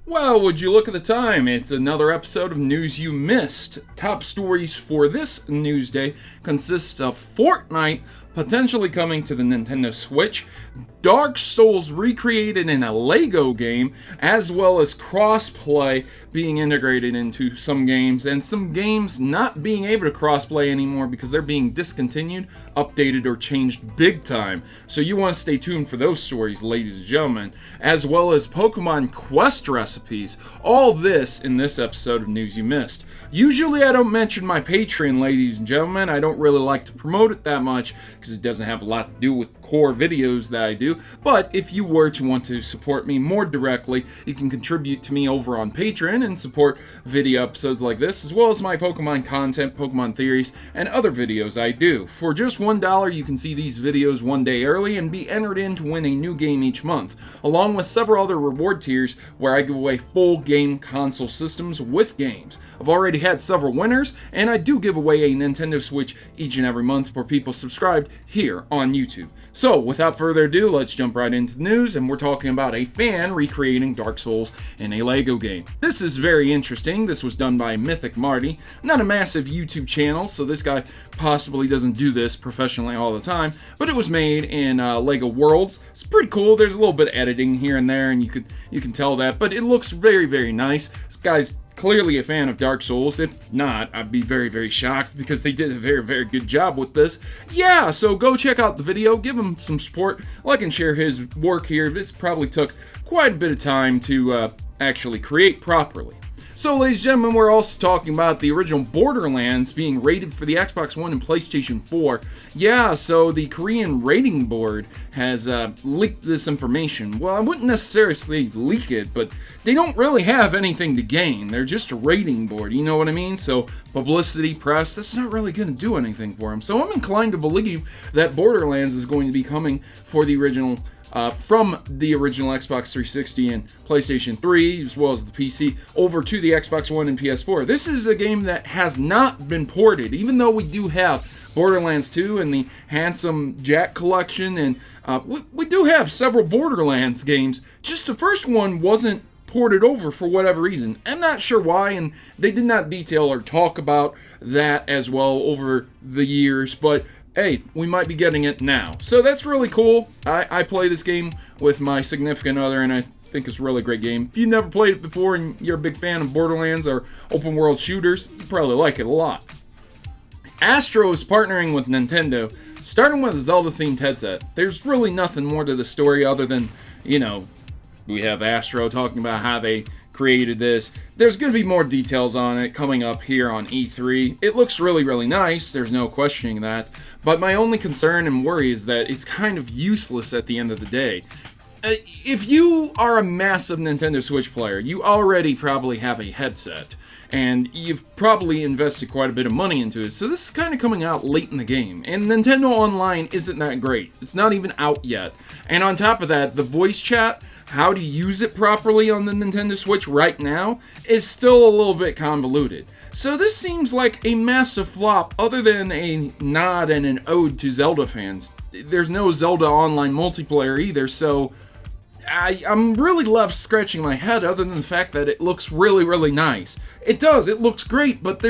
Well, would you look at the time? It's another episode of News You Missed. Top stories for this news day consist of Fortnite potentially coming to the Nintendo Switch, Dark Souls recreated in a Lego game, as well as crossplay being integrated into some games, and some games not being able to crossplay anymore because they're being discontinued, updated, or changed big time. So you want to stay tuned for those stories, ladies and gentlemen, as well as Pokemon Quest Recipes. All this in this episode of News You Missed. Usually I don't mention my Patreon, ladies and gentlemen. I don't really like to promote it that much because it doesn't have a lot to do with core videos that I do. But if you were to want to support me more directly, you can contribute to me over on Patreon and support video episodes like this, as well as my Pokemon content, Pokemon theories, and other videos I do. For just $1, you can see these videos one day early and be entered in to win a new game each month, along with several other reward tiers where I give away full game console systems with games. I've already had several winners, and I do give away a Nintendo Switch each and every month for people subscribed here on YouTube. So, without further ado, let's jump right into the news, and we're talking about a fan recreating Dark Souls in a Lego game. This is very interesting. This was done by Mythic Marty, not a massive YouTube channel, so this guy possibly doesn't do this professionally all the time, but it was made in Lego Worlds. It's pretty cool. There's a little bit of editing here and there, and you can tell that, but it looks very, very nice. This guy's clearly a fan of Dark Souls. If not, I'd be very, very shocked because they did a very, very good job with this. Yeah, so go check out the video, give him some support, like and share his work here. It's probably took quite a bit of time to actually create properly. So, ladies and gentlemen, we're also talking about the original Borderlands being rated for the Xbox One and PlayStation 4. Yeah, so the Korean rating board has leaked this information. Well, I wouldn't necessarily leak it, but they don't really have anything to gain. They're just a rating board, you know what I mean? So, publicity, press, that's not really going to do anything for them. So, I'm inclined to believe that Borderlands is going to be coming for the original from the original Xbox 360 and PlayStation 3, as well as the PC, over to the Xbox One and PS4. This is a game that has not been ported, even though we do have Borderlands 2 and the Handsome Jack collection, and we do have several Borderlands games. Just the first one wasn't ported over for whatever reason. I'm not sure why, and they did not detail or talk about that as well over the years, but hey, we might be getting it now. So that's really cool. I play this game with my significant other, and I think it's a really great game. If you've never played it before and you're a big fan of Borderlands or open world shooters, you probably like it a lot. Astro is partnering with Nintendo, starting with a Zelda-themed headset. There's really nothing more to the story other than, you know, we have Astro talking about how they created this. There's going to be more details on it coming up here on E3. It looks really, really nice. There's no questioning that. But my only concern and worry is that it's kind of useless at the end of the day. If you are a massive Nintendo Switch player, you already probably have a headset, and you've probably invested quite a bit of money into it, so this is kind of coming out late in the game, and Nintendo Online isn't that great. It's not even out yet. And on top of that, the voice chat, how to use it properly on the Nintendo Switch right now, is still a little bit convoluted. So this seems like a massive flop, other than a nod and an ode to Zelda fans. There's no Zelda Online multiplayer either, so I'm really left scratching my head, other than the fact that it looks really, really nice. It does, it looks great, but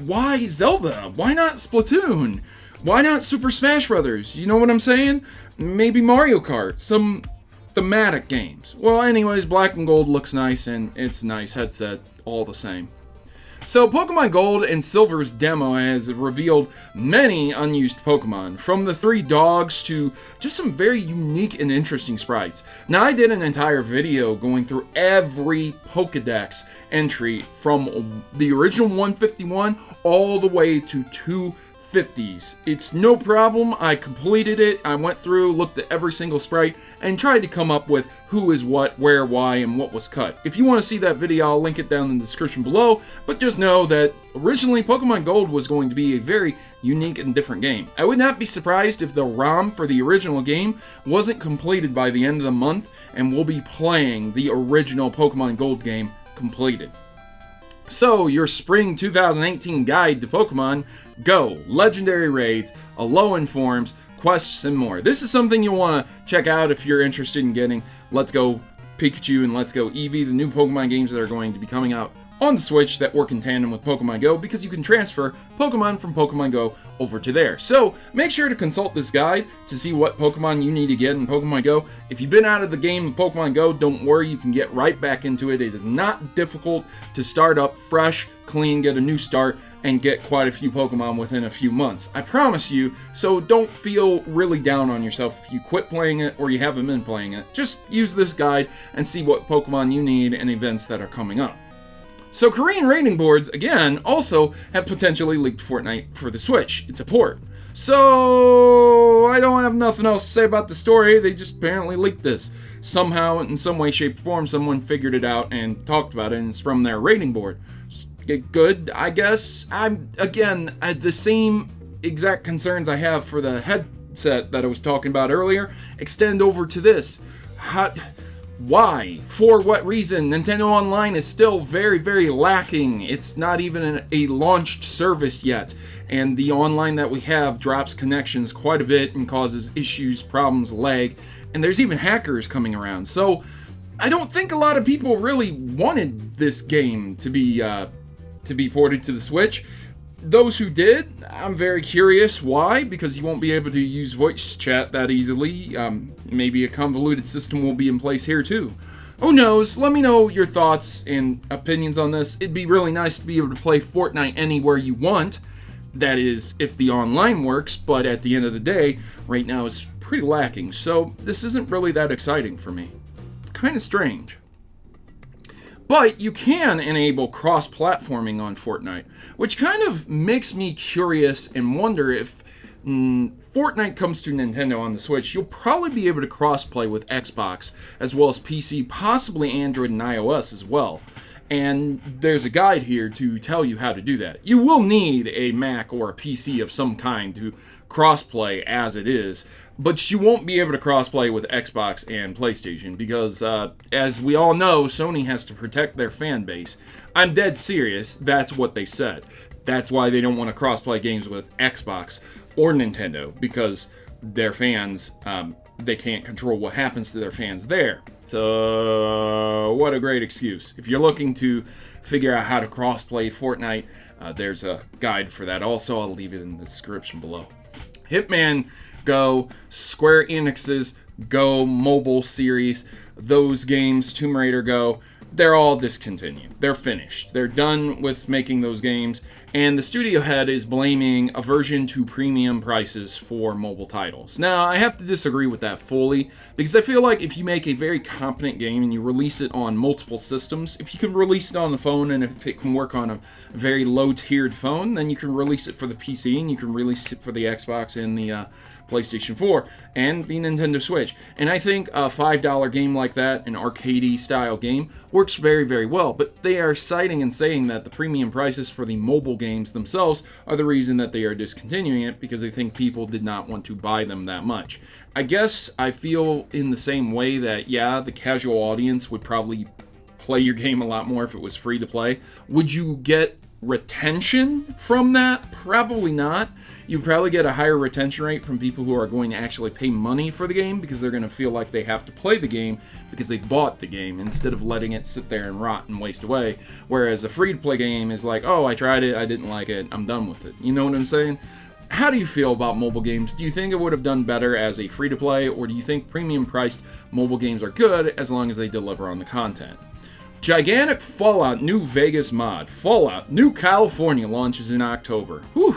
why Zelda? Why not Splatoon? Why not Super Smash Brothers? You know what I'm saying? Maybe Mario Kart, some thematic games. Well, anyways, Black and Gold looks nice, and it's a nice headset all the same. So, Pokemon Gold and Silver's demo has revealed many unused Pokemon, from the 3 dogs to just some very unique and interesting sprites. Now, I did an entire video going through every Pokedex entry from the original 151 all the way to 250s. It's no problem. I completed it. I went through, looked at every single sprite, and tried to come up with who is what, where, why, and what was cut. If you want to see that video, I'll link it down in the description below, but just know that originally Pokemon Gold was going to be a very unique and different game. I would not be surprised if the ROM for the original game wasn't completed by the end of the month, and we'll be playing the original Pokemon Gold game completed. So, your spring 2018 guide to Pokemon Go, legendary raids, Alolan forms, quests, and more. This is something you'll want to check out if you're interested in getting Let's Go Pikachu and Let's Go Eevee, the new Pokemon games that are going to be coming out on the Switch that work in tandem with Pokemon Go, because you can transfer Pokemon from Pokemon Go over to there. So make sure to consult this guide to see what Pokemon you need to get in Pokemon Go. If you've been out of the game in Pokemon Go, don't worry, you can get right back into it. It is not difficult to start up fresh, clean, get a new start, and get quite a few Pokemon within a few months. I promise you, so don't feel really down on yourself if you quit playing it or you haven't been playing it. Just use this guide and see what Pokemon you need and events that are coming up. So Korean rating boards, again, also have potentially leaked Fortnite for the Switch. It's a port. So I don't have nothing else to say about the story. They just apparently leaked this. Somehow, in some way, shape, or form, someone figured it out and talked about it, and it's from their rating board. Good, I guess. I had the same exact concerns I have for the headset that I was talking about earlier extend over to this. Why? For what reason? Nintendo Online is still very, very lacking. It's not even a launched service yet. And the online that we have drops connections quite a bit and causes issues, problems, lag. And there's even hackers coming around. So I don't think a lot of people really wanted this game to be ported to the Switch. Those who did, I'm very curious why, because you won't be able to use voice chat that easily. Maybe a convoluted system will be in place here too. Who knows? Let me know your thoughts and opinions on this. It'd be really nice to be able to play Fortnite anywhere you want. That is, if the online works, but at the end of the day, right now it's pretty lacking. So this isn't really that exciting for me. Kind of strange. But you can enable cross-platforming on Fortnite, which kind of makes me curious and wonder if Fortnite comes to Nintendo on the Switch, you'll probably be able to cross-play with Xbox, as well as PC, possibly Android and iOS as well. And there's a guide here to tell you how to do that. You will need a Mac or a PC of some kind to crossplay as it is, but you won't be able to crossplay with Xbox and PlayStation because, as we all know, Sony has to protect their fan base. I'm dead serious, that's what they said. That's why they don't want to crossplay games with Xbox or Nintendo, because their fans, they can't control what happens to their fans there. So, what a great excuse. If you're looking to figure out how to crossplay Fortnite, there's a guide for that. Also, I'll leave it in the description below. Hitman Go, Square Enix's Go mobile series, those games, Tomb Raider Go, they're all discontinued. They're finished. They're done with making those games, and the studio head is blaming aversion to premium prices for mobile titles. Now, I have to disagree with that fully, because I feel like if you make a very competent game and you release it on multiple systems, if you can release it on the phone and if it can work on a very low-tiered phone, then you can release it for the PC and you can release it for the Xbox and the PlayStation 4 and the Nintendo Switch. And I think a $5 game like that, an arcade style game, works very, very well. But they are citing and saying that the premium prices for the mobile games themselves are the reason that they are discontinuing it, because they think people did not want to buy them that much. I guess I feel in the same way that, yeah, the casual audience would probably play your game a lot more if it was free to play. Would you get retention from that? Probably not. You probably get a higher retention rate from people who are going to actually pay money for the game, because they're going to feel like they have to play the game because they bought the game, instead of letting it sit there and rot and waste away. Whereas a free-to-play game is like, oh, I tried it, I didn't like it, I'm done with it. You know what I'm saying? How do you feel about mobile games? Do you think it would have done better as a free-to-play, or do you think premium-priced mobile games are good as long as they deliver on the content? Gigantic Fallout New Vegas mod. Fallout New California launches in October. Whew.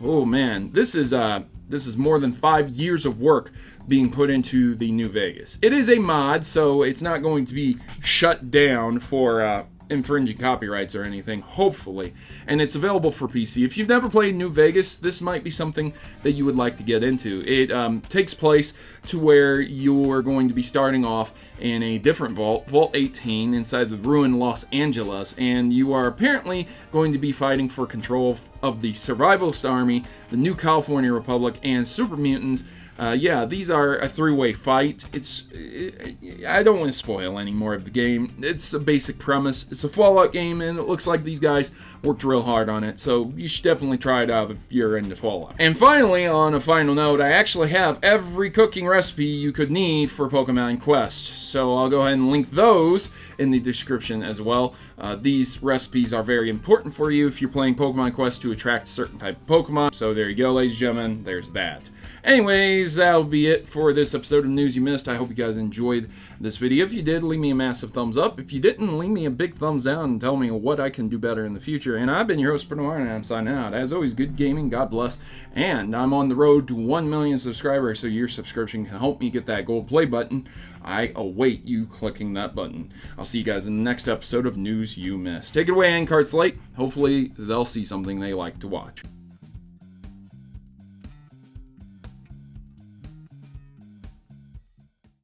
Oh man, this is more than 5 years of work being put into the New Vegas. It is a mod, so it's not going to be shut down for infringing copyrights or anything, hopefully. And it's available for PC. If you've never played New Vegas, this might be something that you would like to get into. It takes place to where you're going to be starting off in a different vault, Vault 18, inside the ruined Los Angeles, and you are apparently going to be fighting for control of the Survivalist Army, the New California Republic, and super mutants Yeah, these are a three-way fight. I don't want to spoil any more of the game. It's a basic premise. It's a Fallout game, and it looks like these guys worked real hard on it, so you should definitely try it out if you're into Fallout. And finally, on a final note, I actually have every cooking recipe you could need for Pokemon Quest, so I'll go ahead and link those in the description as well. These recipes are very important for you if you're playing Pokemon Quest to attract a certain type of Pokemon, so there you go, ladies and gentlemen, there's that. Anyways, that'll be it for this episode of News You Missed. I hope you guys enjoyed this video. If you did, leave me a massive thumbs up. If you didn't, leave me a big thumbs down and tell me what I can do better in the future. And I've been your host, Protomario, and I'm signing out. As always, good gaming, God bless. And I'm on the road to 1 million subscribers, so your subscription can help me get that gold play button. I await you clicking that button. I'll see you guys in the next episode of News You Missed. Take it away, N-Card Slate. Hopefully, they'll see something they like to watch.